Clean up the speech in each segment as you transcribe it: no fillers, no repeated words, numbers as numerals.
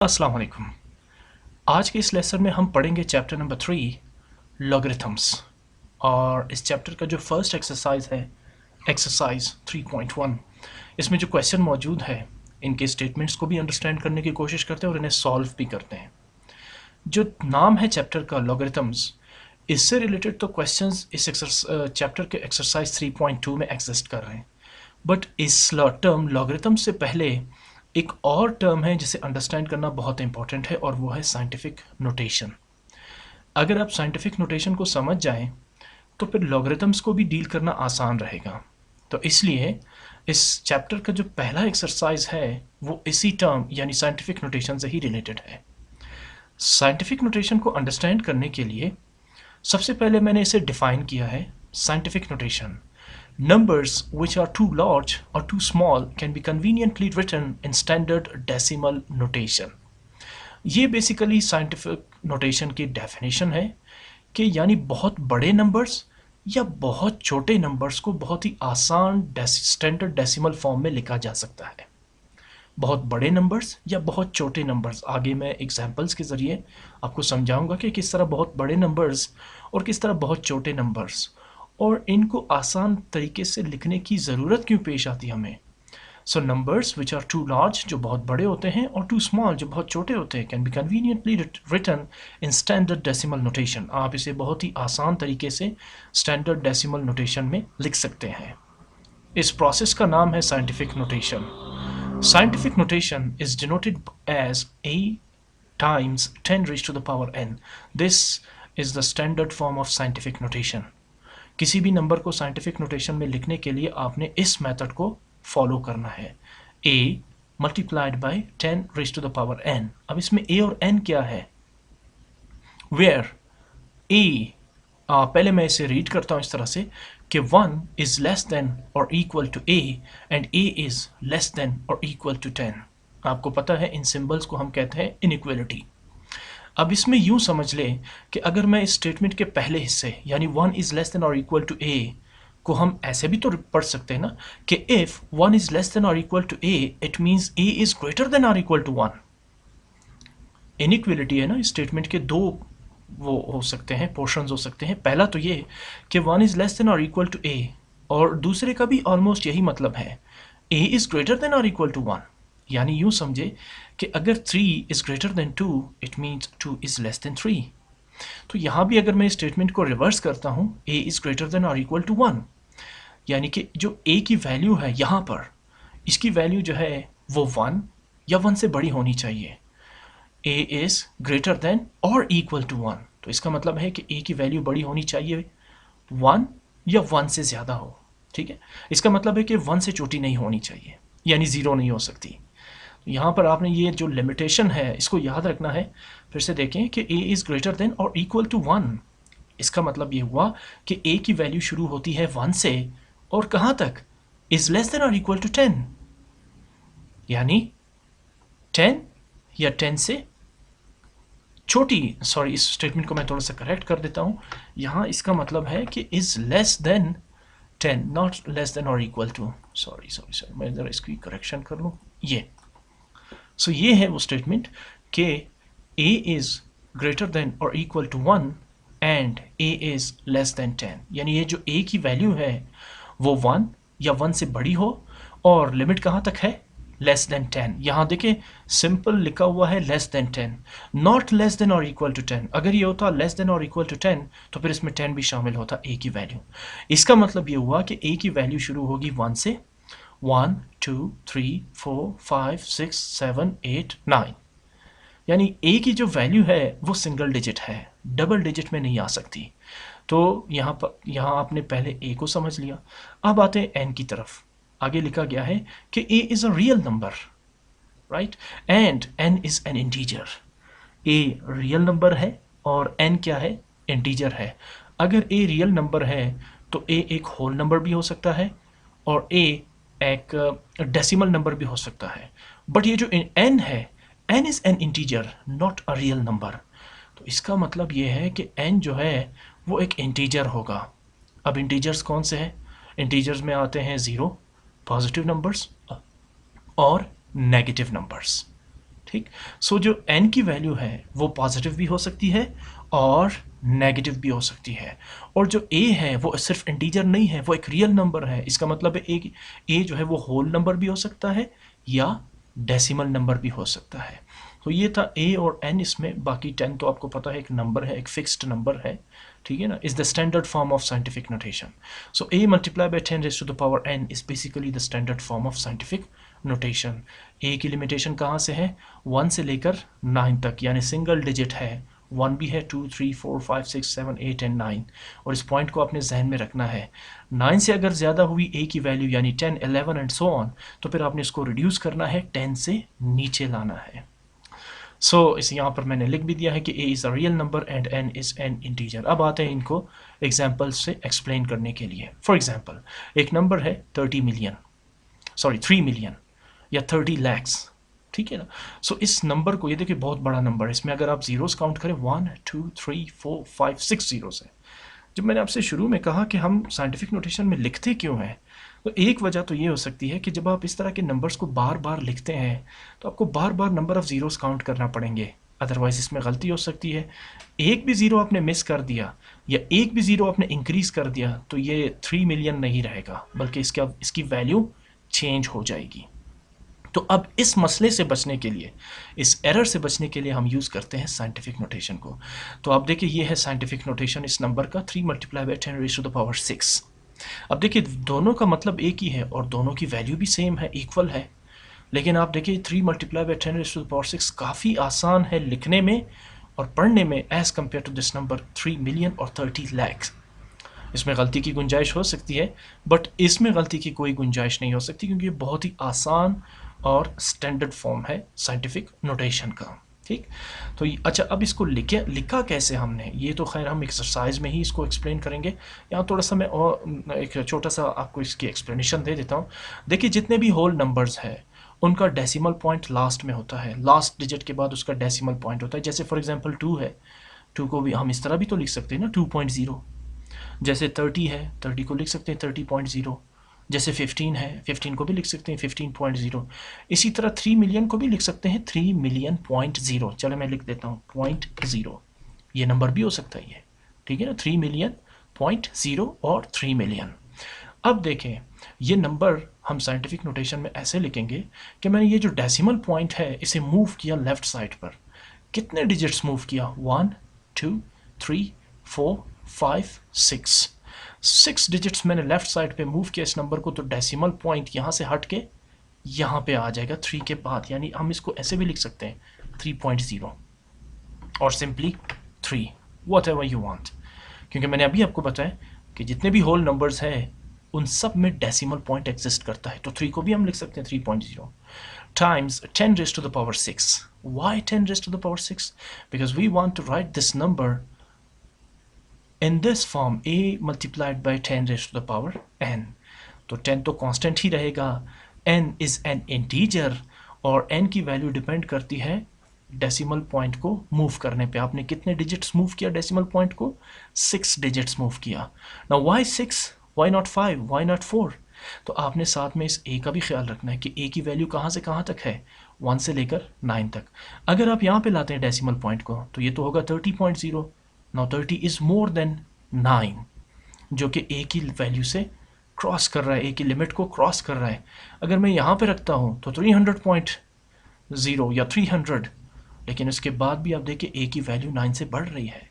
अस्सलाम वालेकुम। आज के इस लेसन में हम पढ़ेंगे चैप्टर नंबर 3 लॉगरिथम्स। और इस चैप्टर का जो फर्स्ट एक्सरसाइज है एक्सरसाइज 3.1, इसमें जो क्वेश्चन मौजूद है इनके स्टेटमेंट्स को भी अंडरस्टैंड करने की कोशिश करते हैं और इन्हें सॉल्व भी करते हैं। जो नाम है चैप्टर का लॉगरिथम्स, इससे रिलेटेड तो क्वेश्चंस इस चैप्टर के एक्सरसाइज 3.2 में एग्जिस्ट कर रहे हैं, बट इस टर्म लॉगरिथम से पहले एक और टर्म है जिसे अंडरस्टैंड करना बहुत इंपॉर्टेंट है और वो है साइंटिफिक नोटेशन। अगर आप साइंटिफिक नोटेशन को समझ जाएं तो फिर लॉगरिथम्स को भी डील करना आसान रहेगा। तो इसलिए इस चैप्टर का जो पहला एक्सरसाइज है वो इसी टर्म यानी साइंटिफिक नोटेशन से ही रिलेटेड है। साइंटिफिक नोटेशन को अंडरस्टैंड करने के लिए सबसे पहले मैंने इसे डिफाइन किया है। Scientific notation: numbers which are too large or too small can be conveniently written in standard decimal notation। ये बेसिकली साइंटिफिक नोटेशन की डेफिनेशन है कि यानी बहुत बड़े नंबर्स या बहुत छोटे नंबर्स को बहुत ही आसान स्टैंडर्ड डेसिमल फॉर्म में लिखा जा सकता है। बहुत बड़े नंबर्स या बहुत छोटे नंबर्स, आगे मैं एग्जांपल्स के ज़रिए आपको समझाऊंगा कि किस तरह बहुत बड़े नंबर्स और किस तरह बहुत छोटे नंबर्स, और इनको आसान तरीके से लिखने की ज़रूरत क्यों पेश आती है हमें। So numbers which are too large, जो बहुत बड़े होते हैं, और टू स्मॉल, जो बहुत छोटे होते हैं, can be conveniently written in standard decimal notation. आप इसे बहुत ही आसान तरीके से स्टैंडर्ड डेसिमल नोटेशन में लिख सकते हैं। इस प्रोसेस का नाम है scientific notation. Scientific notation is denoted as a times 10 raised to the power n. This is the standard form of scientific notation. किसी भी नंबर को साइंटिफिक नोटेशन में लिखने के लिए आपने इस मेथड को फॉलो करना है, a multiplied by 10 raised to the power n। अब इसमें a और n क्या है? Where a, पहले मैं इसे रीड करता हूँ इस तरह से कि 1 is less than or equal to a and a is less than or equal to 10। आपको पता है इन सिंबल्स को हम कहते हैं इनइक्वलिटी। अब इसमें यूं समझ लें कि अगर मैं इस स्टेटमेंट के पहले हिस्से यानी 1 is less than or equal to a को हम ऐसे भी तो पढ़ सकते हैं ना कि if 1 is less than or equal to a it means a is greater than or equal to 1। Inequality है ना, इस स्टेटमेंट के दो वो हो सकते हैं, पोर्शंस हो सकते हैं। पहला तो ये कि 1 इज़ लेस देन और इक्वल टू a, और दूसरे का भी ऑलमोस्ट यही मतलब है, a इज़ ग्रेटर देन और इक्वल टू 1। यानी यूँ समझे कि अगर 3 is greater then 2 it means 2 is less then 3। तो यहाँ भी अगर मैं इस स्टेटमेंट को रिवर्स करता हूँ, a इज़ ग्रेटर देन और इक्वल टू 1, यानी कि जो a की वैल्यू है यहाँ पर, इसकी वैल्यू जो है वो 1 या 1 से बड़ी होनी चाहिए। a is greater than or equal to 1, तो इसका मतलब है कि a की वैल्यू बड़ी होनी चाहिए 1 या 1 से ज़्यादा हो। ठीक है, इसका मतलब है कि 1 से छोटी नहीं होनी चाहिए, यानी 0 नहीं हो सकती। तो यहाँ पर आपने ये जो लिमिटेशन है इसको याद रखना है। फिर से देखें कि a is greater than or equal to 1, इसका मतलब ये हुआ कि a की वैल्यू शुरू होती है 1 से और कहाँ तक, is less than or equal to 10, यानी 10 या 10 से छोटी। सॉरी, इस स्टेटमेंट को मैं थोड़ा सा करेक्ट कर देता हूँ। यहाँ इसका मतलब है कि is less than 10, not less than और इक्वल टू। सॉरी मैं ज़रा इसकी करेक्शन कर लूँ। ये ये है वो स्टेटमेंट कि a इज़ ग्रेटर देन और equal to 1 and a is less than 10, यानी ये जो a की वैल्यू है वो 1 या 1 से बड़ी हो, और लिमिट कहाँ तक है, लेस देन 10। यहाँ देखें सिंपल लिखा हुआ है less than 10, not less than और इक्वल टू 10। अगर ये होता लेस देन और इक्वल टू 10 तो फिर इसमें 10 भी शामिल होता a की वैल्यू। इसका मतलब ये हुआ कि a की वैल्यू शुरू होगी 1 से, 1 2 3 4 5 6 7 8 9, यानी a की जो वैल्यू है वो सिंगल डिजिट है, डबल डिजिट में नहीं आ सकती। तो यहाँ आपने पहले a को समझ लिया। अब आते हैं n की तरफ। आगे लिखा गया है कि a is a real number, right, and n is an integer. a real number है और n क्या है, इंटीजर है। अगर a रियल नंबर है तो a एक होल नंबर भी हो सकता है और a एक डेसिमल नंबर भी हो सकता है। बट ये जो n है, n is an integer not a real number. तो इसका मतलब ये है कि n जो है वो एक इंटीजर होगा। अब इंटीजर्स कौन से हैं? इंटीजर्स में आते हैं 0, पॉजिटिव नंबर्स और नेगेटिव नंबर्स। ठीक। सो जो n की वैल्यू है वो पॉजिटिव भी हो सकती है और नेगेटिव भी हो सकती है, और जो a है वो सिर्फ इंटीजर नहीं है, वो एक रियल नंबर है। इसका मतलब है एक a जो है वो होल नंबर भी हो सकता है या डेसिमल नंबर भी हो सकता है। तो ये था a और n इसमें। बाकी 10 तो आपको पता है एक नंबर है, एक फिक्स्ड नंबर है, ठीक है ना, is the standard form of scientific notation. So a multiply by 10 raise to the power n is basically the standard form of scientific notation. a की लिमिटेशन कहाँ से है? 1 से लेकर 9 तक, यानी सिंगल डिजिट है। 1 भी है, 2 3 4 5 6 7 8 एंड 9, और इस पॉइंट को आपने जहन में रखना है। 9 से अगर ज़्यादा हुई a की वैल्यू यानी 10 11 एंड सो ऑन, तो फिर आपने इसको रिड्यूस करना है, 10 से नीचे लाना है। इस यहाँ पर मैंने लिख भी दिया है कि a is a real number and n is an integer. अब आते हैं इनको एग्जाम्पल से एक्सप्लेन करने के लिए। फॉर एग्जाम्पल, एक नंबर है 3 मिलियन या 30 लैक्स, ठीक है ना। इस नंबर को, ये देखिए बहुत बड़ा नंबर है, इसमें अगर आप जीरोस काउंट करें 1 2 3 4 5 6 जीरोस है। जब मैंने आपसे शुरू में कहा कि हम साइंटिफिक नोटेशन में लिखते क्यों हैं, तो एक वजह तो ये हो सकती है कि जब आप इस तरह के नंबर्स को बार बार लिखते हैं तो आपको बार बार नंबर ऑफ़ ज़ीरोस काउंट करना पड़ेंगे, अदरवाइज़ इसमें गलती हो सकती है। एक भी ज़ीरो आपने मिस कर दिया या एक भी ज़ीरो आपने इंक्रीज़ कर दिया तो ये 3 मिलियन नहीं रहेगा, बल्कि इसकी वैल्यू चेंज हो जाएगी। तो अब इस मसले से बचने के लिए, इस एरर से बचने के लिए हम यूज़ करते हैं साइंटिफिक नोटेशन को। तो आप देखिए ये है साइंटिफिक नोटेशन इस नंबर का, 3 multiply by 10 raise to the power 6। अब देखिए दोनों का मतलब एक ही है और दोनों की वैल्यू भी सेम है, इक्वल है। लेकिन आप देखिए 3 multiply by 10 raise to the power 6 काफ़ी आसान है लिखने में और पढ़ने में as compare to this number 3 million और 30 लैक्स। इसमें गलती की गुंजाइश हो सकती है, बट इसमें गलती की कोई गुंजाइश नहीं हो सकती, क्योंकि ये बहुत ही आसान और स्टैंडर्ड फॉर्म है साइंटिफिक नोटेशन का। ठीक। तो अच्छा, अब इसको लिखा कैसे हमने, ये तो खैर हम एक्सरसाइज में ही इसको एक्सप्लेन करेंगे। यहाँ थोड़ा सा मैं और एक छोटा सा आपको इसकी एक्सप्लेनेशन दे देता हूँ। देखिए जितने भी होल नंबर्स हैं उनका डेसिमल पॉइंट लास्ट में होता है, लास्ट डिजिट के बाद उसका डेसिमल पॉइंट होता है। जैसे फॉर एग्जांपल 2 है, 2 को भी हम इस तरह भी तो लिख सकते हैं ना, 2.0। जैसे 30 है, 30 को लिख सकते हैं 30.0। जैसे 15 है, 15 को भी लिख सकते हैं 15.0। इसी तरह 3 मिलियन को भी लिख सकते हैं 3 मिलियन पॉइंट ज़ीरो। चलो मैं लिख देता हूँ पॉइंट ज़ीरो, ये नंबर भी हो सकता है ये, ठीक है ना, 3 मिलियन पॉइंट ज़ीरो और 3 मिलियन। अब देखें ये नंबर हम साइंटिफिक नोटेशन में ऐसे लिखेंगे कि मैंने ये जो डेसिमल पॉइंट है इसे मूव किया लेफ़्ट साइड पर। कितने डिजिट्स मूव किया? 1 2 3 4 5 6 6 डिजिट्स मैंने लेफ्ट साइड पे मूव किया इस नंबर को, तो डेसिमल पॉइंट यहाँ से हट के यहाँ पे आ जाएगा 3 के बाद, यानी हम इसको ऐसे भी लिख सकते हैं 3.0 और simply 3, what ever you want. क्योंकि मैंने अभी आपको बताया कि जितने भी होल नंबर्स हैं उन सब में डेसिमल पॉइंट एग्जिस्ट करता है, तो 3 को भी हम लिख सकते हैं 3.0 times 10 raised to the power 6. Why 10 raised to the power 6? Because we want to write this number in this form, a multiplied by 10 raised to the power n. तो 10 तो कांस्टेंट ही रहेगा, n is an integer और n की value depend करती है decimal point को move करने पे। आपने कितने डिजिट्स मूव किया डेसिमल पॉइंट को? 6 डिजिट्स मूव किया। Now why 6, why not 5, why not 4? तो आपने साथ में इस a का भी ख्याल रखना है कि a की वैल्यू कहाँ से कहाँ तक है, 1 से लेकर 9 तक। अगर आप यहाँ पे लाते हैं डेसिमल पॉइंट को तो ये तो होगा 30.0। नाउ 30 इज़ मोर देन 9, जो कि a की वैल्यू से क्रॉस कर रहा है, a की लिमिट को क्रॉस कर रहा है। अगर मैं यहाँ पे रखता हूँ तो 300.0 या 300, लेकिन उसके बाद भी आप देखिए a की वैल्यू 9 से बढ़ रही है।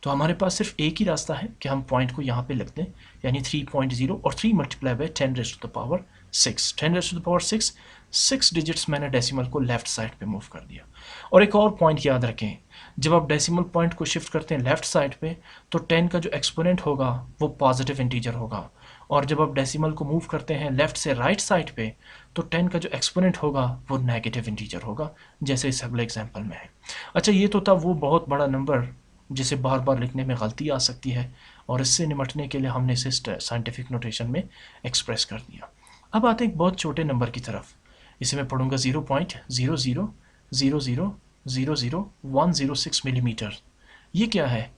तो हमारे पास सिर्फ एक ही रास्ता है कि हम पॉइंट को यहाँ पे लिख दें, यानी 3.0 और 3 multiply by 10 raise to the power 6। 10 raise to the power 6, 6 digits मैंने डेसिमल को लेफ्ट साइड पे मूव कर दिया। और एक और पॉइंट याद रखें, जब आप डेसिमल पॉइंट को शिफ्ट करते हैं लेफ्ट साइड पे तो 10 का जो एक्सपोनेंट होगा वो पॉजिटिव इंटीजर होगा, और जब आप डेसिमल को मूव करते हैं लेफ्ट से राइट साइड पे तो 10 का जो एक्सपोनेंट होगा वो नेगेटिव इंटीजर होगा, जैसे इस अगले एग्जाम्पल में है। अच्छा, ये तो था वो बहुत बड़ा नंबर जिसे बार बार लिखने में गलती आ सकती है, और इससे निपटने के लिए हमने इसे साइंटिफिक नोटेशन में एक्सप्रेस कर दिया। अब आते हैं एक बहुत छोटे नंबर की तरफ। इसे मैं पढ़ूंगा 0.000000106 मिलीमीटर। ये क्या है?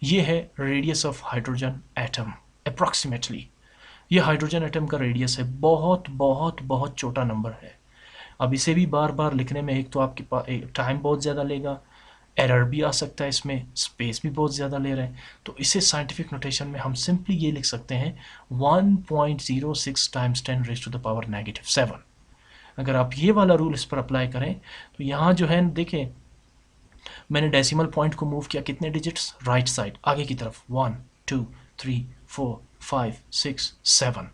ये है radius of hydrogen atom approximately. ये हाइड्रोजन एटम का रेडियस है, बहुत बहुत बहुत छोटा नंबर है। अब इसे भी बार बार लिखने में एक तो आपके पास टाइम बहुत ज़्यादा लेगा, एरर भी आ सकता है, इसमें स्पेस भी बहुत ज़्यादा ले रहे हैं। तो इसे साइंटिफिक नोटेशन में हम सिंपली ये लिख सकते हैं 1.06 times 10 raise to the power -7। अगर आप ये वाला रूल इस पर अप्लाई करें तो यहाँ जो है देखें, मैंने डेसिमल पॉइंट को मूव किया कितने डिजिट्स, राइट साइड आगे की तरफ, 1 2 3 4 5 6 7,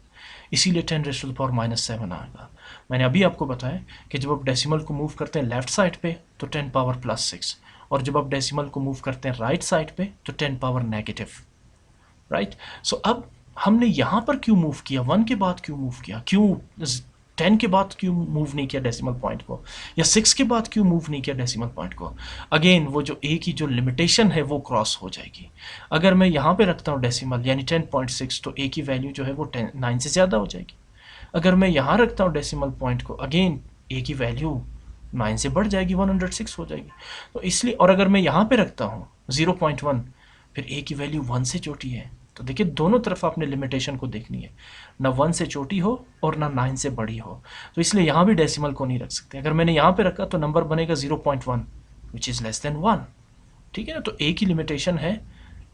इसीलिए 10 रेज़ टू द पावर -7 आएगा। मैंने अभी आपको बताया कि जब आप डेसिमल को मूव करते हैं लेफ्ट साइड पे तो 10 पावर +6, और जब आप डेसिमल को मूव करते हैं राइट साइड पे तो 10 पावर नेगेटिव, राइट। सो अब हमने यहाँ पर क्यों मूव किया, 1 के बाद क्यों मूव किया, क्यों 10 के बाद क्यों मूव नहीं किया डेसिमल पॉइंट को, या 6 के बाद क्यों मूव नहीं किया डेसिमल पॉइंट को। अगेन वो जो ए की जो लिमिटेशन है वो क्रॉस हो जाएगी। अगर मैं यहाँ पे रखता हूँ डेसिमल यानी 10.6 तो ए की वैल्यू जो है वो 9 से ज़्यादा हो जाएगी। अगर मैं यहाँ रखता हूँ डेसिमल पॉइंट को, अगेन ए की वैल्यू 9 से बढ़ जाएगी, 106 हो जाएगी। तो इसलिए, और अगर मैं यहाँ पे रखता हूँ 0.1, फिर ए की वैल्यू 1 से छोटी है। तो देखिए दोनों तरफ आपने लिमिटेशन को देखनी है, ना 1 से छोटी हो और ना 9 से बड़ी हो। तो इसलिए यहाँ भी डेसिमल को नहीं रख सकते। अगर मैंने यहाँ पे रखा तो नंबर बनेगा 0.1 विच इज़ लेस देन 1, ठीक है ना। तो ए की लिमिटेशन है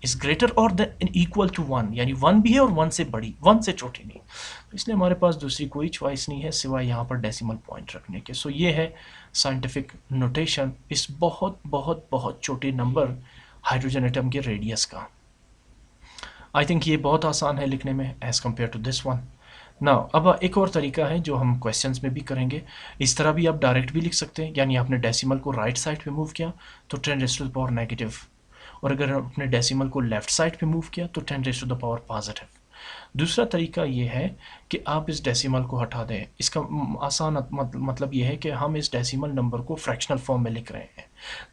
इज ग्रेटर और देन इक्वल टू 1, यानी 1 भी है और 1 से बड़ी, 1 से छोटी नहीं। तो इसलिए हमारे पास दूसरी कोई चॉइस नहीं है सिवाय यहाँ पर डेसिमल पॉइंट रखने के। सो ये है साइंटिफिक नोटेशन इस बहुत बहुत बहुत छोटे नंबर हाइड्रोजन एटम के रेडियस का। आई थिंक ये बहुत आसान है लिखने में as compare to this one. Now अब एक और तरीका है जो हम क्वेश्चंस में भी करेंगे। इस तरह भी आप डायरेक्ट भी लिख सकते हैं, यानी आपने डेसिमल को राइट साइड पे मूव किया तो 10 raise to the power negative, और अगर आपने डेसिमल को लेफ्ट साइड पे मूव किया तो 10 raise to the power positive. दूसरा तरीका ये है कि आप इस डेसिमल को हटा दें। इसका आसान मतलब ये है कि हम इस डेसिमल नंबर को फ्रैक्शनल फॉर्म में लिख रहे हैं।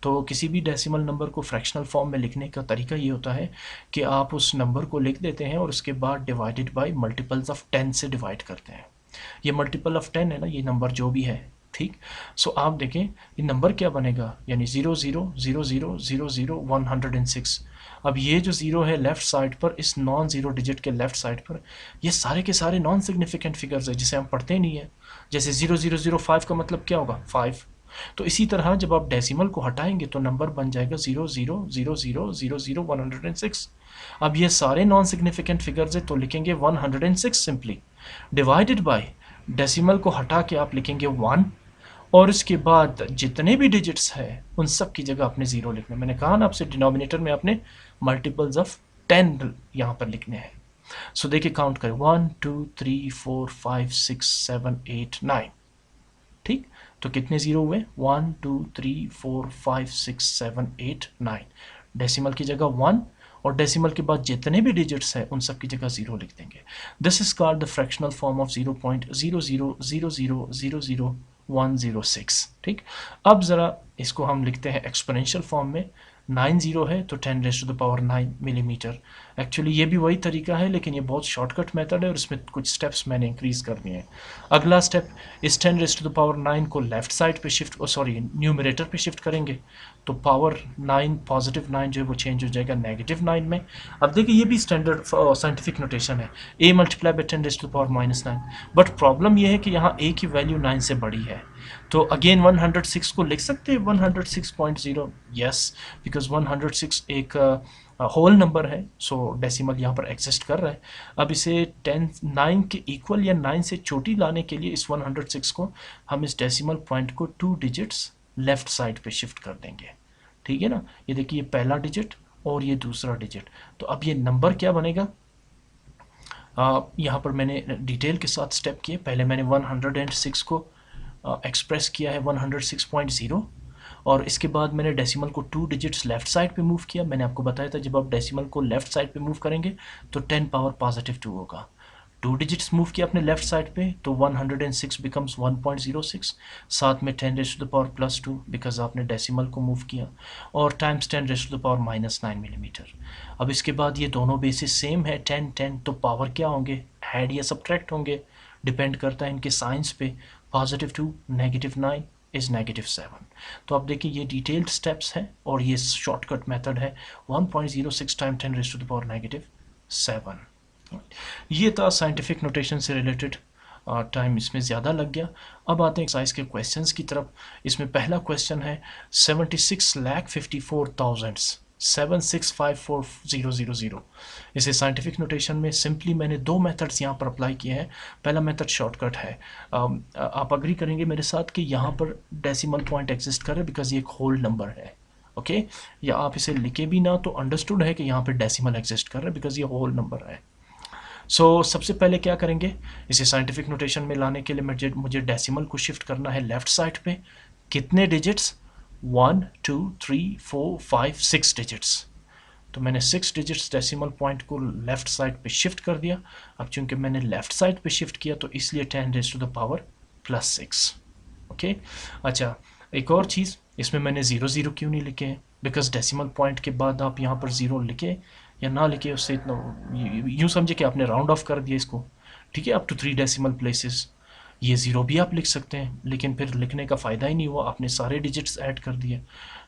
तो किसी भी डेसिमल नंबर को फ्रैक्शनल फॉर्म में लिखने का तरीका ये होता है कि आप उस नंबर को लिख देते हैं और उसके बाद डिवाइडेड बाय मल्टीपल्स ऑफ 10 से डिवाइड करते हैं। ये मल्टीपल ऑफ 10 है ना, ये नंबर जो भी है, ठीक। सो आप देखें ये नंबर क्या बनेगा, यानी 0 0 0 0 0 0 106। अब ये जो ज़ीरो है लेफ़्ट साइड पर, इस नॉन ज़ीरो डिजिट के लेफ़्ट साइड पर, ये सारे के सारे नॉन सिग्निफिकेंट फिगर्स है जिसे हम पढ़ते नहीं है। जैसे 0005 का मतलब क्या होगा, 5। तो इसी तरह जब आप डेसिमल को हटाएंगे तो नंबर बन जाएगा 0 0 0 0 0 0 106। अब ये सारे नॉन सिग्निफिकेंट फिगर्स है तो लिखेंगे 106 सिंपली, डिवाइडेड बाय डेसिमल को हटा के आप लिखेंगे 1, और इसके बाद जितने भी डिजिट्स है उन सब की जगह आपने ज़ीरो लिखना है। मैंने कहा ना आपसे, डिनोमिनेटर में आपने मल्टीपल्स ऑफ 10 यहाँ पर लिखने हैं। सो देखिए काउंट करें, 1 2 3 4 5 6 7 8 9, ठीक। तो कितने ज़ीरो हुए, 1 2 3 4 5 6 7 8 9। डेसिमल की जगह 1, और डेसिमल के बाद जितने भी डिजिट्स हैं उन सब की जगह ज़ीरो लिख देंगे। This is called the fractional form of 0.000000106, ठीक। अब ज़रा इसको हम लिखते हैं एक्सपोनेंशियल फॉर्म में। 9 ज़ीरो है तो 10 raise to the power 9 millimetre. Actually ये भी वही तरीका है लेकिन ये बहुत शॉर्टकट मेथड है और इसमें कुछ स्टेप्स मैंने इंक्रीज कर दिए हैं। अगला स्टेप, इस 10 रेज़ टू द पावर 9 को लेफ्ट साइड पे शिफ्ट, सॉरी न्यूमरेटर पे शिफ्ट करेंगे तो पावर 9 पॉजिटिव 9 जो है वो चेंज हो जाएगा -9 में। अब देखिए ये भी स्टैंडर्ड साइंटिफिक नोटेशन है, a multiply by 10 raise to the power -9। But problem ये है कि यहाँ a की वैल्यू 9 से बड़ी है, तो अगेन 106 को लिख सकते हैं 106.0, यस, बिकॉज 106 एक होल नंबर है, सो डेसिमल यहाँ पर एग्जिस्ट कर रहा है। अब इसे 10 9 के इक्वल या 9 से छोटी लाने के लिए इस 106 को हम इस डेसिमल पॉइंट को 2 डिजिट्स लेफ्ट साइड पे शिफ्ट कर देंगे, ठीक है ना। ये देखिए ये पहला डिजिट और ये दूसरा डिजिट, तो अब ये नंबर क्या बनेगा, यहाँ पर मैंने डिटेल के साथ स्टेप किए। पहले मैंने 106 को एक्सप्रेस किया है 106.0, और इसके बाद मैंने डेसिमल को 2 डिजिट्स लेफ्ट साइड पे मूव किया। मैंने आपको बताया था जब आप डेसिमल को लेफ्ट साइड पे मूव करेंगे तो 10 पावर पॉजिटिव 2 होगा। 2 डिजिट्स मूव किया अपने लेफ्ट साइड पे तो 106 बिकम्स 1.06, साथ में 10 raise to the power +2 because आपने डेसिमल को मूव किया, और times 10 raise to the power -9 millimetre. अब इसके बाद ये दोनों बेसिस सेम है 10 10, तो पावर क्या होंगे, ऐड या सब्ट्रैक्ट होंगे, डिपेंड करता है इनके साइंस पे। +2 -9 इज़ -7। तो आप देखिए ये डिटेल्ड स्टेप्स हैं और ये शॉर्टकट मेथड है 1.06 time 10 raise to the power -7। ये था साइंटिफिक नोटेशन से रिलेटेड। टाइम इसमें ज़्यादा लग गया। अब आते हैं एक्सरसाइज के क्वेश्चंस की तरफ। इसमें पहला क्वेश्चन है 76,54,000 7654000। इसे साइंटिफिक नोटेशन में सिंपली मैंने दो मेथड्स यहाँ पर अप्लाई किए हैं। पहला मेथड शॉर्टकट है। आप अग्री करेंगे मेरे साथ कि यहाँ पर डेसिमल पॉइंट एग्जिस्ट कर रहा है बिकॉज ये एक होल नंबर है। ओके या आप इसे लिखे भी ना तो अंडरस्टूड है कि यहाँ पे डेसिमल एग्जिस्ट कर रहा है बिकॉज ये होल नंबर है। सबसे पहले क्या करेंगे, इसे साइंटिफिक नोटेशन में लाने के लिए मुझे डेसिमल को शिफ्ट करना है लेफ्ट साइड पे। कितने डिजिट्स? 1 2 3 4 5 6 डिजिट्स। तो मैंने 6 डिजिट्स डेसिमल पॉइंट को लेफ्ट साइड पे शिफ्ट कर दिया। अब चूंकि मैंने लेफ्ट साइड पे शिफ्ट किया तो इसलिए 10 raise to the power +6। Okay अच्छा, एक और चीज़, इसमें मैंने 0 0 क्यों नहीं लिखे हैं? बिकॉज डेसिमल पॉइंट के बाद आप यहाँ पर 0 लिखे या ना लिखे उससे इतना यूँ समझे कि आपने राउंड ऑफ कर दिया इसको। ठीक है, अप टू 3 डेसिमल प्लेसेस। ये 0 भी आप लिख सकते हैं लेकिन फिर लिखने का फ़ायदा ही नहीं हुआ, आपने सारे डिजिट्स ऐड कर दिए।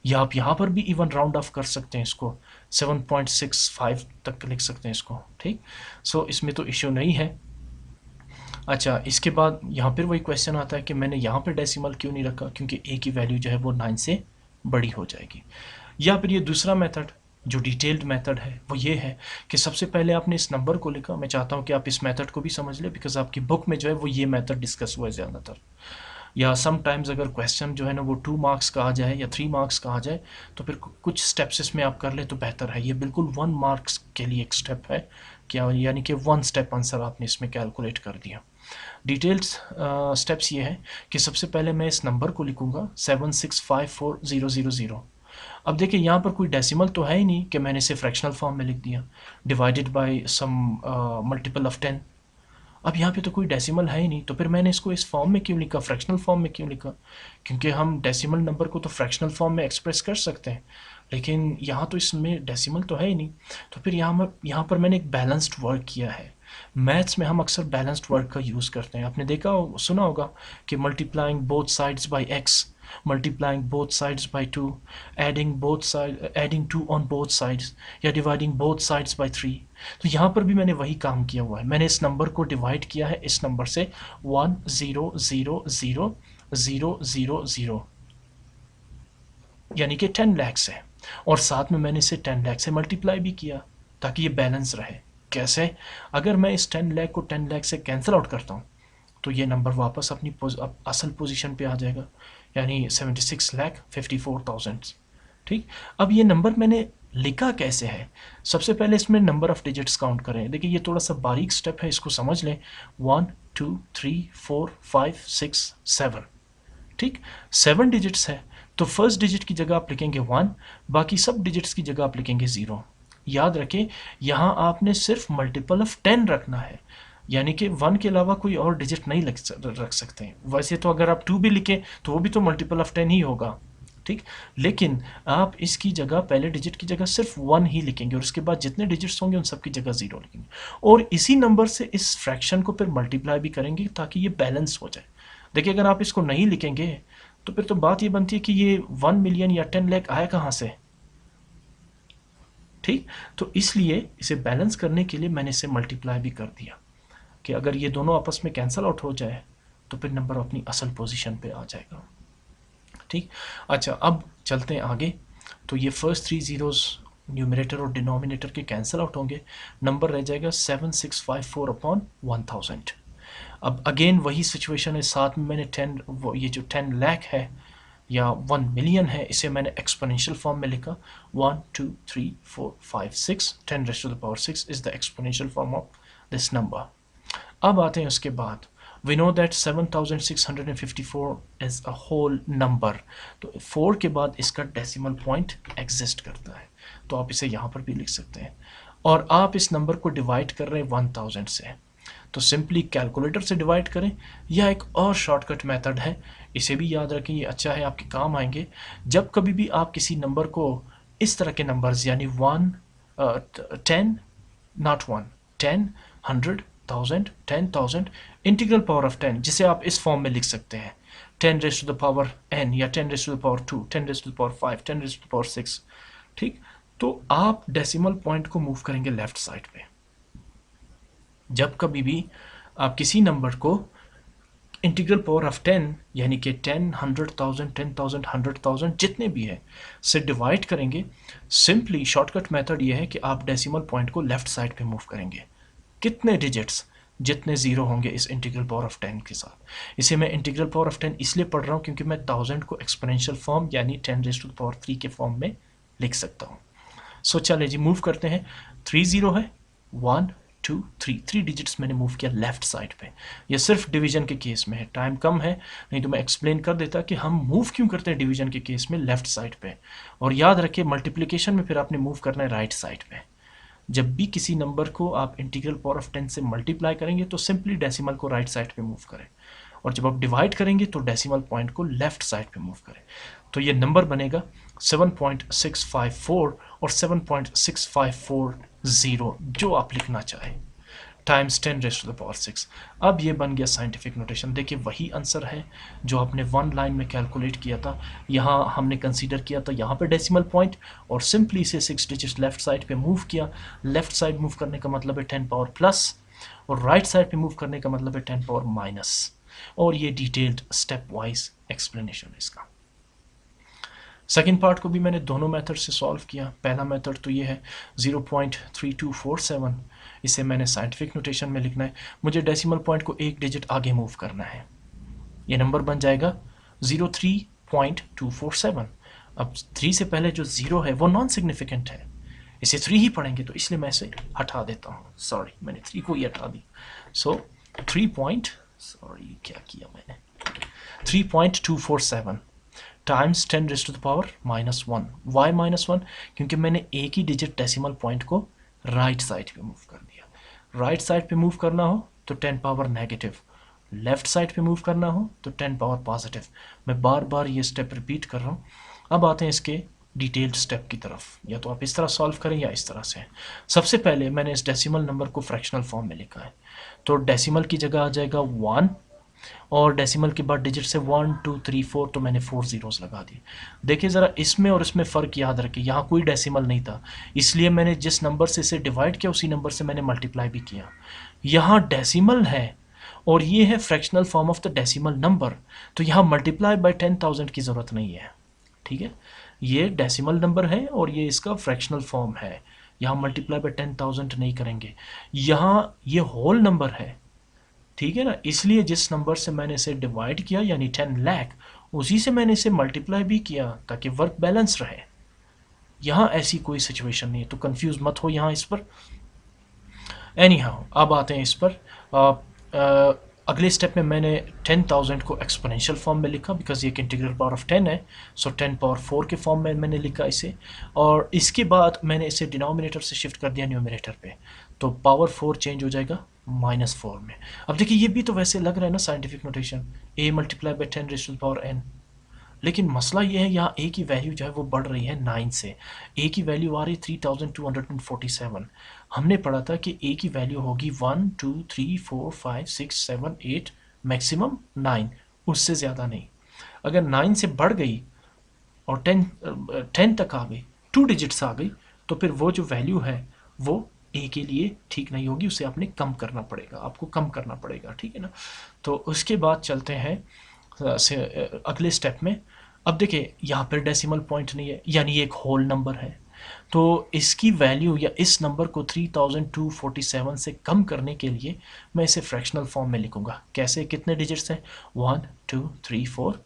या आप यहाँ पर भी इवन राउंड ऑफ कर सकते हैं इसको, 7.65 तक लिख सकते हैं इसको। ठीक, इसमें तो इश्यू नहीं है। अच्छा, इसके बाद यहाँ पर वही क्वेश्चन आता है कि मैंने यहाँ पर डेसिमल क्यों नहीं रखा, क्योंकि ए की वैल्यू जो है वो 9 से बड़ी हो जाएगी। या फिर ये दूसरा मेथड जो डिटेल्ड मेथड है वो ये है कि सबसे पहले आपने इस नंबर को लिखा। मैं चाहता हूँ कि आप इस मेथड को भी समझ लें बिकॉज आपकी बुक में जो है वो ये मेथड डिस्कस हुआ है ज़्यादातर। या समटाइम्स अगर क्वेश्चन जो है ना वो 2 मार्क्स का आ जाए या 3 मार्क्स का आ जाए तो फिर कुछ स्टेप्स इसमें आप कर ले तो बेहतर है। ये बिल्कुल 1 मार्क्स के लिए एक स्टेप है क्या, यानी कि 1 स्टेप आंसर आपने इसमें कैलकुलेट कर दिया। डिटेल्स स्टेप्स ये हैं कि सबसे पहले मैं इस नंबर को लिखूंगा 7654000। अब देखिए यहाँ पर कोई डेसिमल तो है ही नहीं कि मैंने इसे फ्रैक्शनल फॉर्म में लिख दिया divided by some multiple of 10। अब यहाँ पे तो कोई डेसिमल है ही नहीं तो फिर मैंने इसको इस फॉर्म में क्यों लिखा, फ्रैक्शनल फॉर्म में क्यों लिखा? क्योंकि हम डेसिमल नंबर को तो फ्रैक्शनल फॉर्म में एक्सप्रेस कर सकते हैं लेकिन यहाँ तो इसमें डेसिमल तो है ही नहीं। तो फिर यहाँ पर मैंने एक बैलेंस्ड वर्क किया है। मैथ्स में हम अक्सर बैलेंस्ड वर्क का यूज़ करते हैं। आपने सुना होगा कि multiplying both sides by x, multiplying both sides by 2, adding 2 on both sides या डिवाइडिंग बोथ साइड्स बाय 3। तो यहाँ पर भी मैंने वही काम किया हुआ है। मैंने इस नंबर को डिवाइड किया है इस नंबर से 1 0 0 0 0 0 0 यानी कि 10 लाख से, और साथ में मैंने इसे 10 लाख से मल्टीप्लाई भी किया ताकि ये बैलेंस रहे। कैसे? अगर मैं इस 10 लाख को 10 लाख से कैंसिल आउट करता हूँ तो ये नंबर वापस अपनी असल पोजीशन पे आ जाएगा, यानी 76,54,000। ठीक, अब ये नंबर मैंने लिखा कैसे है? सबसे पहले इसमें नंबर ऑफ डिजिट्स काउंट करें। देखिए ये थोड़ा सा बारीक स्टेप है, इसको समझ लें। 1 2 3 4 5 6 7। ठीक, 7 डिजिट्स है तो फर्स्ट डिजिट की जगह आप लिखेंगे 1, बाकी सब डिजिट्स की जगह आप लिखेंगे 0। याद रखें यहाँ आपने सिर्फ मल्टीपल ऑफ 10 रखना है, यानी कि 1 के अलावा कोई और डिजिट नहीं रख सकते हैं। वैसे तो अगर आप 2 भी लिखें तो वो भी तो मल्टीपल ऑफ 10 ही होगा। ठीक, लेकिन आप इसकी जगह पहले डिजिट की जगह सिर्फ 1 ही लिखेंगे और उसके बाद जितने डिजिट्स होंगे उन सब की जगह 0 लिखेंगे और इसी नंबर से इस फ्रैक्शन को फिर मल्टीप्लाई भी करेंगे ताकि ये बैलेंस हो जाए। देखिए अगर आप इसको नहीं लिखेंगे तो फिर तो बात ये बनती है कि ये 1 मिलियन या 10 लाख आया कहाँ से? ठीक, तो इसलिए इसे बैलेंस करने के लिए मैंने इसे मल्टीप्लाई भी कर दिया कि अगर ये दोनों आपस में कैंसल आउट हो जाए तो फिर नंबर अपनी असल पोजीशन पे आ जाएगा। ठीक, अच्छा अब चलते हैं आगे। तो ये फर्स्ट 3 जीरोस न्यूमरेटर और डिनोमिनेटर के कैंसिल आउट होंगे, नंबर रह जाएगा 7654/1000। अब अगेन वही सिचुएशन है, साथ में मैंने 10 ये जो 10 लाख है या 1 मिलियन है इसे मैंने एक्सपोनेंशियल फॉर्म में लिखा 1 2 3 4 5 6 10 raise to the power 6 is the exponential form of this number. अब आते हैं उसके बाद, we know that 7654 is a whole number, तो 4 के बाद इसका डेसिमल पॉइंट एग्जिस्ट करता है तो आप इसे यहाँ पर भी लिख सकते हैं। और आप इस नंबर को डिवाइड कर रहे हैं 1000 से, तो सिंपली कैलकुलेटर से डिवाइड करें या एक और शॉर्टकट मेथड है, इसे भी याद रखें, ये अच्छा है, आपके काम आएंगे। जब कभी भी आप किसी नंबर को इस तरह के नंबर्स यानी 1 10 नॉट 1 10 100 1000 10,000 इंटीग्रल पावर ऑफ 10 जिसे आप इस फॉर्म में लिख सकते हैं 10 raise to the power n या 10 raise to the power 2 10 raise to the power 5 10 raise to the power 6। ठीक, तो आप डेसिमल पॉइंट को मूव करेंगे लेफ्ट साइड पे। जब कभी भी आप किसी नंबर को इंटीग्रल पावर ऑफ 10 यानी कि 10, 100,000, 10,000, 100,000 जितने भी है से डिवाइड करेंगे। सिंपली शॉर्टकट मेथड ये है कि आप डेसिमल पॉइंट को लेफ्ट साइड पे मूव करेंगे। कितने डिजिट्स, जितने जीरो होंगे इस इंटीग्रल पावर ऑफ 10 के साथ। इसे मैं इंटीग्रल पावर ऑफ 10 इसलिए पढ़ रहा हूँ क्योंकि मैं 1000 को एक्सपोनेंशियल फॉर्म यानी 10 रेज़ टू द पावर 3 के फॉर्म में लिख सकता हूँ। सो चलिए जी मूव करते हैं। 3 जीरो है, 1 2 3, 3 डिजिट्स मैंने मूव किया लेफ्ट साइड पे। ये सिर्फ डिवीजन के केस में है, टाइम कम है, नहीं तो मैं एक्सप्लेन कर देता कि हम मूव क्यों करते हैं डिवीजन के केस में लेफ्ट साइड पे। और याद रखिए मल्टीप्लिकेशन में फिर आपने मूव करना है राइट साइड पे। जब भी किसी नंबर को आप इंटीग्रल पावर ऑफ 10 से मल्टीप्लाई करेंगे तो सिंपली डेसिमल को राइट साइड पे मूव करें, और जब आप डिवाइड करेंगे तो डेसिमल पॉइंट को लेफ्ट साइड पे मूव करें। तो ये नंबर बनेगा 7.654 और 7.6540 जो आप लिखना चाहें, times 10 raise to the power 6। अब ये बन गया साइंटिफिक नोटेशन। देखिए वही आंसर है जो आपने वन लाइन में कैलकुलेट किया था, यहाँ हमने कंसीडर किया था यहाँ पे डेसिमल पॉइंट, और सिंपली इसे 6 डिजिट लेफ्ट साइड पे मूव किया। लेफ्ट साइड मूव करने का मतलब है 10 पावर प्लस, और राइट साइड पे मूव करने का मतलब है 10 पावर माइनस। और ये डिटेल्ड स्टेप वाइज एक्सप्लेनेशन है इसका। सेकेंड पार्ट को भी मैंने दोनों मेथड से सॉल्व किया। पहला मेथड तो ये है 0.3247, इसे मैंने साइंटिफिक नोटेशन में लिखना है। मुझे डेसिमल पॉइंट को एक डिजिट आगे मूव करना है, ये नंबर बन जाएगा 03.247। अब 3 से पहले जो 0 है वो नॉन सिग्निफिकेंट है, इसे 3 ही पढ़ेंगे, तो इसलिए मैं इसे हटा देता हूँ। सॉरी, मैंने 3 को ही हटा दी। So 3.247 times 10 raise to the power -1। Why -1? क्योंकि मैंने एक ही डिजिट डेसिमल पॉइंट को राइट साइड पे मूव कर दिया। राइट साइड पे मूव करना हो तो 10 पावर नेगेटिव, लेफ्ट साइड पे मूव करना हो तो 10 पावर पॉजिटिव। मैं बार बार ये स्टेप रिपीट कर रहा हूँ। अब आते हैं इसके डिटेल्ड स्टेप की तरफ, या तो आप इस तरह सॉल्व करें या इस तरह से। सबसे पहले मैंने इस डेसिमल नंबर को फ्रैक्शनल फॉर्म में लिखा है, तो डेसिमल की जगह आ जाएगा 1, और डेसिमल के बाद डिजिट से 1 2 3 4, तो मैंने 4 जीरोस लगा दिए। देखिए ज़रा इसमें और इसमें फ़र्क याद रखिए, यहाँ कोई डेसिमल नहीं था, इसलिए मैंने जिस नंबर से इसे डिवाइड किया उसी नंबर से मैंने मल्टीप्लाई भी किया। यहाँ डेसिमल है और ये है fractional form of the decimal number, तो यहाँ मल्टीप्लाई बाय 10,000 की ज़रूरत नहीं है। ठीक है, ये डेसिमल नंबर है और ये इसका फ्रैक्शनल फॉर्म है, यहाँ मल्टीप्लाई बाय 10,000 नहीं करेंगे। यहाँ ये होल नंबर है, ठीक है ना, इसलिए जिस नंबर से मैंने इसे डिवाइड किया यानी 10 लाख, उसी से मैंने इसे मल्टीप्लाई भी किया ताकि वर्क बैलेंस रहे। यहाँ ऐसी कोई सिचुएशन नहीं है, तो कंफ्यूज मत हो यहाँ इस पर। एनी हाउ, अब आते हैं इस पर। अगले स्टेप में मैंने 10,000 को एक्सपोनेंशियल फॉर्म में लिखा, बिकॉज ये एक इंटीग्रल पावर ऑफ 10 है, सो 10 पावर 4 के फॉर्म में मैंने लिखा इसे, और इसके बाद मैंने इसे डिनोमिनेटर से शिफ्ट कर दिया न्यूमरेटर पे, तो पावर 4 चेंज हो जाएगा -4 में। अब देखिए ये भी तो वैसे लग रहा है ना scientific notation, a multiply by 10 raise to the power n, लेकिन मसला ये है यहाँ a की वैल्यू जो है वो बढ़ रही है 9 से, a की वैल्यू आ रही है 3247। हमने पढ़ा था कि a की वैल्यू होगी 1 2 3 4 5 6 7 8, मैक्सिमम 9, उससे ज़्यादा नहीं। अगर 9 से बढ़ गई और 10 तक आ गई, 2 डिजिट्स आ गई, तो फिर वो जो वैल्यू है वो ए के लिए ठीक नहीं होगी, उसे आपने कम करना पड़ेगा, आपको कम करना पड़ेगा। ठीक है ना, तो उसके बाद चलते हैं अगले स्टेप में। अब देखिए यहाँ पर डेसिमल पॉइंट नहीं है, यानी ये एक होल नंबर है, तो इसकी वैल्यू या इस नंबर को 3247 से कम करने के लिए मैं इसे फ्रैक्शनल फॉर्म में लिखूंगा। कैसे, कितने डिजिट्स हैं, 1 2 3 4,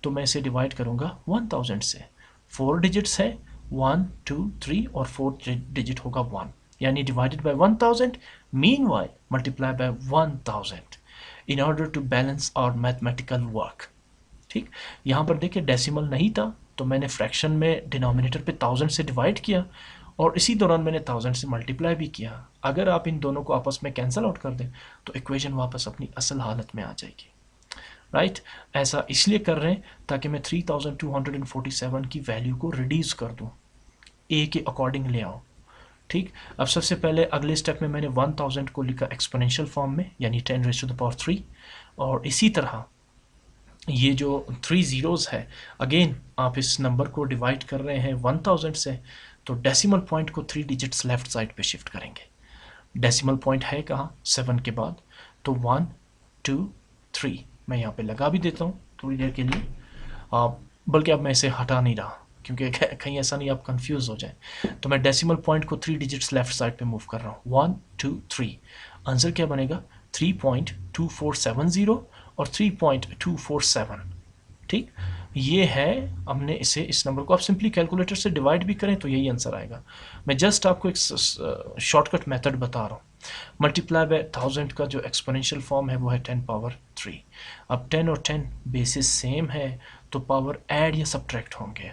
तो मैं इसे डिवाइड करूंगा 1000 से। 4 डिजिट्स है, 1 2 3 और 4 डिजिट होगा 1, यानी divided by 1000, meanwhile multiply by 1000 in order to balance our mathematical work. ठीक, यहाँ पर देखिए डेसिमल नहीं था, तो मैंने फ्रैक्शन में डिनोमिनेटर पे 1000 से डिवाइड किया, और इसी दौरान मैंने 1000 से मल्टीप्लाई भी किया। अगर आप इन दोनों को आपस में कैंसिल आउट कर दें तो इक्वेशन वापस अपनी असल हालत में आ जाएगी। राइट, ऐसा इसलिए कर रहे हैं ताकि मैं 3247 की वैल्यू को रिड्यूस कर दूं, ए के अकॉर्डिंग ले आऊँ। ठीक, अब सबसे पहले अगले स्टेप में मैंने 1000 को लिखा एक्सपोनेंशियल फॉर्म में, यानी 10 रेज़ टू द पावर 3, और इसी तरह ये जो 3 ज़ीरोज़ है, अगेन आप इस नंबर को डिवाइड कर रहे हैं 1000 से, तो डेसिमल पॉइंट को 3 डिजिट्स लेफ्ट साइड पे शिफ्ट करेंगे। डेसिमल पॉइंट है कहाँ, 7 के बाद, तो 1 2 3, मैं यहाँ पे लगा भी देता हूँ थोड़ी देर के लिए, बल्कि अब मैं इसे हटा नहीं रहा क्योंकि कहीं ऐसा नहीं आप कंफ्यूज हो जाए। तो मैं डेसिमल पॉइंट को 3 डिजिट्स लेफ्ट साइड पे मूव कर रहा हूँ, 1 2 3। आंसर क्या बनेगा? 3.2470 और 3.247। ठीक, ये है। हमने इसे, इस नंबर को आप सिंपली कैलकुलेटर से डिवाइड भी करें तो यही आंसर आएगा। मैं जस्ट आपको एक शॉर्टकट मेथड बता रहा हूँ। मल्टीप्लाई बाय 1000 का जो एक्सपोनेंशियल फॉर्म है वो है 10 पावर 3। अब 10 और 10 बेसिस सेम है तो पावर ऐड या सब्ट्रैक्ट होंगे।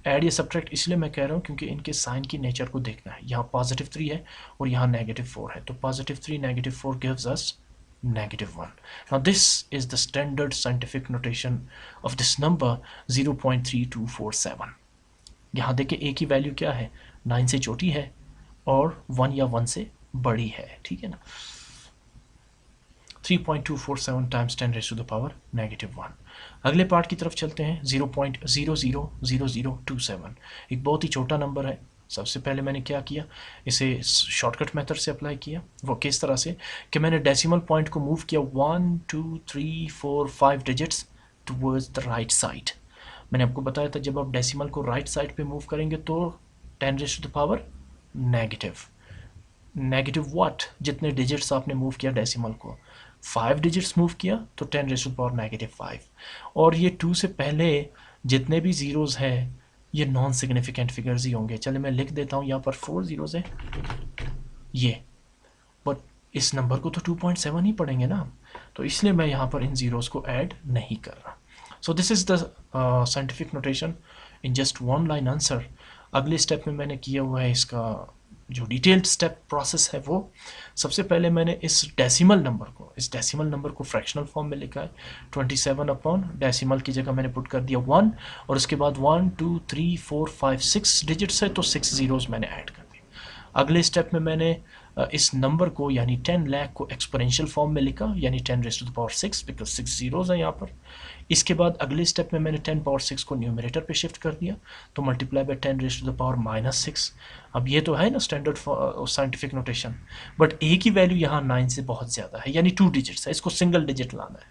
ऐड या सब्ट्रैक्ट इसलिए मैं कह रहा हूँ क्योंकि इनके साइन की नेचर को देखना है। यहाँ पॉजिटिव 3 है और यहाँ नेगेटिव 4 है, तो positive 3 negative 4 gives us -1. Now this is the standard scientific notation of this number 0.3247. यहाँ देखिए a की वैल्यू क्या है, 9 से छोटी है और 1 या 1 से बड़ी है, ठीक है ना। 3.247 times 10 raise to the power -1। अगले पार्ट की तरफ चलते हैं। 0.000027 एक बहुत ही छोटा नंबर है। सबसे पहले मैंने क्या किया, इसे शॉर्टकट मेथड से अप्लाई किया। वो किस तरह से कि मैंने डेसिमल पॉइंट को मूव किया 1 2 3 4 5 digits towards the right side. मैंने आपको बताया था जब आप डेसिमल को राइट साइड पे मूव करेंगे तो 10 raise to the power negative what, जितने डिजिट्स आपने मूव किया डेसिमल को, 5 डिजिट्स मूव किया तो 10 रेज़ टू द पावर -5। और ये 2 से पहले जितने भी ज़ीरोज़ हैं ये नॉन सिग्निफिकेंट फिगर्स ही होंगे। चले मैं लिख देता हूँ, यहाँ पर 4 ज़ीरोज़ हैं ये, बट इस नंबर को तो 2.7 ही पढ़ेंगे ना, तो इसलिए मैं यहाँ पर इन ज़ीरोज़ को ऐड नहीं कर रहा। So this is the scientific notation in just 1 line answer. अगले स्टेप में मैंने किया हुआ है इसका जो डिटेल्ड स्टेप प्रोसेस है वो, सबसे पहले मैंने इस डेसिमल नंबर को फ्रैक्शनल फॉर्म में लिखा है। 27 अपॉन डेसिमल की जगह मैंने पुट कर दिया 1 और उसके बाद 1 2 3 4 5 6 डिजिट्स है तो 6 ज़ीरोज़ मैंने ऐड कर दिया। अगले स्टेप में मैंने इस नंबर को यानी 10 लाख को एक्सपोनेंशियल फॉर्म में लिखा, यानी 10 raise to the power 6 because 6 zeros हैं यहाँ पर। इसके बाद अगले स्टेप में मैंने 10 पावर 6 को न्यूमरेटर पे शिफ्ट कर दिया तो multiply by 10 raise to the power -6। अब ये तो है ना standard scientific notation, but A की वैल्यू यहाँ 9 से बहुत ज़्यादा है, यानी 2 डिजिट्स है, इसको सिंगल डिजिट लाना है,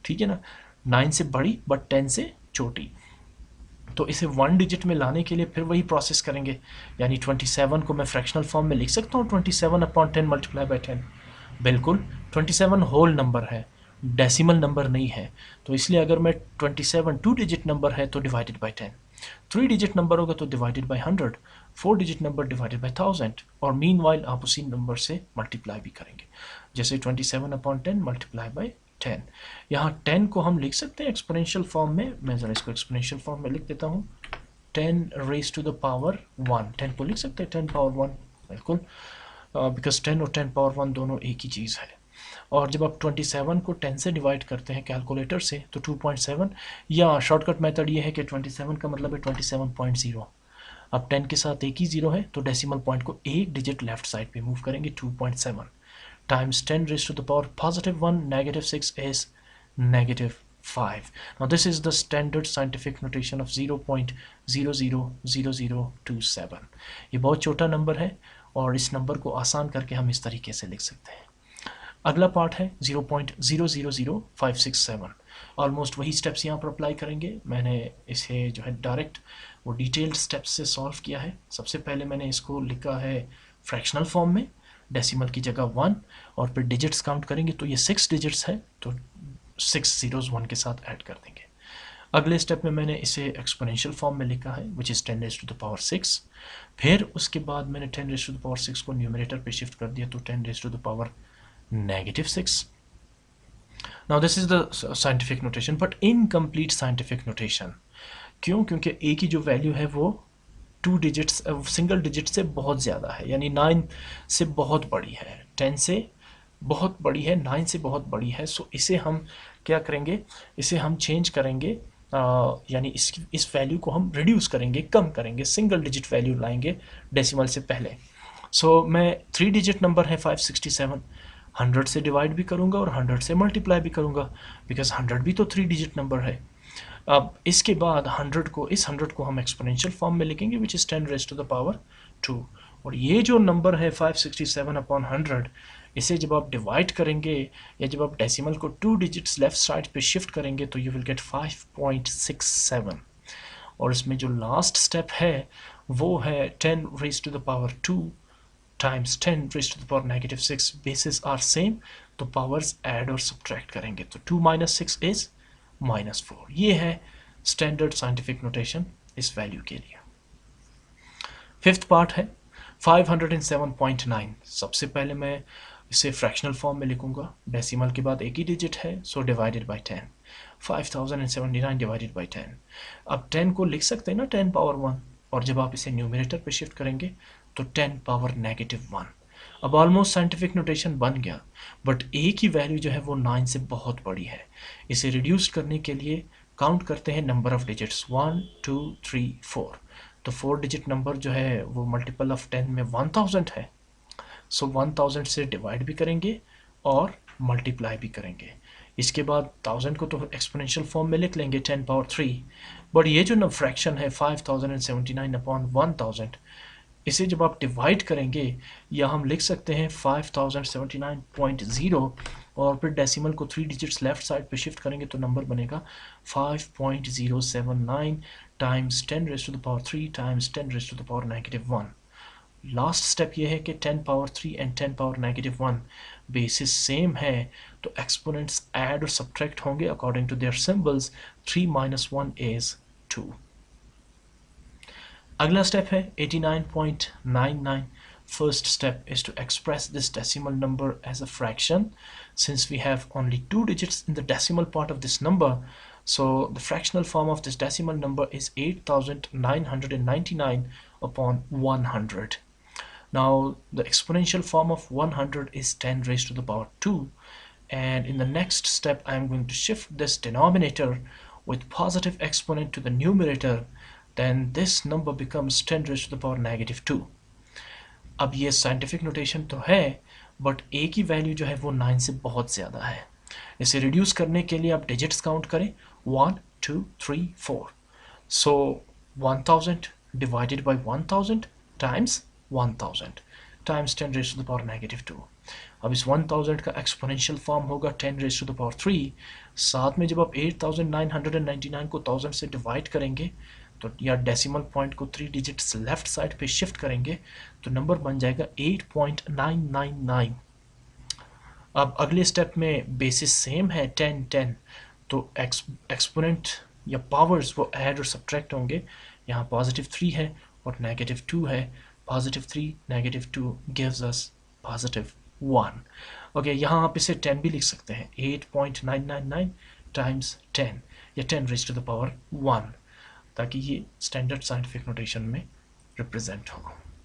ठीक है ना। 9 से बड़ी बट 10 से छोटी, तो इसे 1 डिजिट में लाने के लिए फिर वही प्रोसेस करेंगे। यानी 27 को मैं फ्रैक्शनल फॉर्म में लिख सकता हूँ 27 अपॉन 10 मल्टीप्लाई बाय 10। बिल्कुल, 27 होल नंबर है, डेसिमल नंबर नहीं है, तो इसलिए अगर मैं 27 2 डिजिट नंबर है तो डिवाइडेड बाय 10, 3 डिजिट नंबर होगा तो divided by 100, 4 digit number divided by 1000 और मीनवाइल आप उसी नंबर से मल्टीप्लाई भी करेंगे, जैसे 27 अपॉन 10 मल्टीप्लाई बाय 10। यहाँ 10 को हम लिख सकते हैं एक्सपोनेंशियल फॉर्म में, मैं ज़रा इसको एक्सपोनेंशियल फॉर्म में लिख देता हूँ। 10 रेज़ टू द पावर 1, 10 को लिख सकते हैं 10 पावर 1, बिल्कुल, बिकॉज 10 और 10 पावर 1 दोनों एक ही चीज़ है। और जब आप 27 को 10 से डिवाइड करते हैं कैलकुलेटर से तो 2.7, या शॉर्टकट मेथड ये है कि 27 का मतलब है 27.0। अब 10 के साथ एक ही ज़ीरो है तो डेसिमल पॉइंट को एक डिजिट लेफ्ट साइड पे मूव करेंगे, 2.7 times 10 raised to the power +1 -6 is -5. Now this is the standard scientific notation of 0.000027. ये बहुत छोटा नंबर है और इस नंबर को आसान करके हम इस तरीके से लिख सकते हैं। अगला पार्ट है 0.000567। ऑलमोस्ट वही स्टेप्स यहाँ पर अप्लाई करेंगे। मैंने इसे जो है डायरेक्ट वो डिटेल्ड स्टेप्स से सॉल्व किया है। सबसे पहले मैंने इसको लिखा है फ्रैक्शनल फॉर्म में, डेसिमल की जगह 1, और फिर डिजिट्स काउंट करेंगे तो ये 6 डिजिट्स है तो 6 ज़ीरोज़ 1 के साथ ऐड कर देंगे। अगले स्टेप में मैंने इसे एक्सपोनेंशियल फॉर्म में लिखा है which is 10 raise to the power 6। फिर उसके बाद मैंने 10 रेज़ टू द पावर 6 को न्यूमरेटर पे शिफ्ट कर दिया तो 10 raise to the power -6। Now this is the scientific notation but incomplete scientific notation. क्यों? क्योंकि ए की जो वैल्यू है वो 2 डिजिट्स सिंगल डिजिट से बहुत ज़्यादा है, यानी 9 से बहुत बड़ी है, 10 से बहुत बड़ी है, 9 से बहुत बड़ी है। सो इसे हम क्या करेंगे, इसे हम चेंज करेंगे, यानी इस वैल्यू को हम रिड्यूस करेंगे, कम करेंगे, सिंगल डिजिट वैल्यू लाएंगे डेसिमल से पहले। सो मैं 3 डिजिट नंबर है 567, 100 से डिवाइड भी करूँगा और 100 से मल्टीप्लाई भी करूँगा बिकॉज 100 भी तो 3 डिजिट नंबर है। अब इसके बाद 100 को हम एक्सपोनेंशियल फॉर्म में लिखेंगे which is 10 raise to the power 2। और ये जो नंबर है 567/100, इसे जब आप डिवाइड करेंगे या जब आप डेसिमल को 2 डिजिट्स लेफ्ट साइड पे शिफ्ट करेंगे तो यू विल गेट 5.67। और इसमें जो लास्ट स्टेप है वो है 10 raise to the power 2 times 10 raise to the power -6। Basis are same, तो पावर्स ऐड और सब्ट्रैक्ट करेंगे तो 2 - 6 इज़ -4। ये है स्टैंडर्ड साइंटिफिक नोटेशन इस वैल्यू के लिए। फिफ्थ पार्ट है 507.9। सबसे पहले मैं इसे फ्रैक्शनल फॉर्म में लिखूंगा। डेसिमल के बाद एक ही डिजिट है, so divided by 10। 5079 divided by 10। अब 10 को लिख सकते हैं ना 10 पावर 1, और जब आप इसे न्यूमरेटर पे शिफ्ट करेंगे तो 10 पावर -1। अब ऑलमोस्ट साइंटिफिक नोटेशन बन गया, बट ए की वैल्यू जो है वो 9 से बहुत बड़ी है। इसे रिड्यूस करने के लिए काउंट करते हैं नंबर ऑफ डिजिट्स 1 2 3 4। तो 4 डिजिट नंबर जो है वो मल्टीपल ऑफ 10 में 1000 है, सो 1000 से डिवाइड भी करेंगे और मल्टीप्लाई भी करेंगे। इसके बाद 1000 को तो एक्सपोनेंशियल फॉर्म में लिख लेंगे 10 पावर 3, बट ये जो ना फ्रैक्शन है 5079/1000, इसे जब आप डिवाइड करेंगे या हम लिख सकते हैं 5079.0, और फिर डेसिमल को 3 डिजिट्स लेफ्ट साइड पे शिफ्ट करेंगे तो नंबर बनेगा 5.079 times 10 raise to the power 3 times 10 raise to the power -1। Last step ये है कि 10 power 3 and 10 power -1 basis same है, तो एक्सपोनेंट्स ऐड और सब्ट्रैक्ट होंगे according to their symbols. 3 - 1 is 2। अगला स्टेप है 89.99। First step is to express this decimal number as a fraction. Since we have only 2 digits in the decimal part of this number, so the fractional form of this decimal number is 8999 upon 100. Now the exponential form of 100 is 10 raised to the power 2, and in the next step I am going to shift this denominator with positive exponent to the numerator. Then this number becomes 10 raised to the power -2. अब ये scientific notation तो है, but A की value जो है वो 9 से बहुत ज़्यादा है। इसे रिड्यूस करने के लिए आप डिजिट्स काउंट करें 1 2 3 4। So 1000 divided by 1000 times 1000 times 10 raise to the power -2। अब इस 1000 का एक्सपोनेंशियल फॉर्म होगा 10 रेज़ टू द पावर 3। साथ में जब आप 8999 को 1000 से डिवाइड करेंगे तो या डेसिमल पॉइंट को 3 डिजिट्स लेफ्ट साइड पे शिफ्ट करेंगे तो नंबर बन जाएगा 8.999। अब अगले स्टेप में बेसिस सेम है 10 10, तो एक्सपोनेंट या पावर्स वो ऐड और सब्ट्रैक्ट होंगे। यहाँ +3 है और -2 है। +3 -2 गिव्स अस +1। ओके, यहाँ आप इसे 10 भी लिख सकते हैं 8.999 टाइम्स 10 या 10 रेज़ टू द पावर 1, ताकि ये स्टैंडर्ड साइंटिफिक नोटेशन में रिप्रेजेंट हो।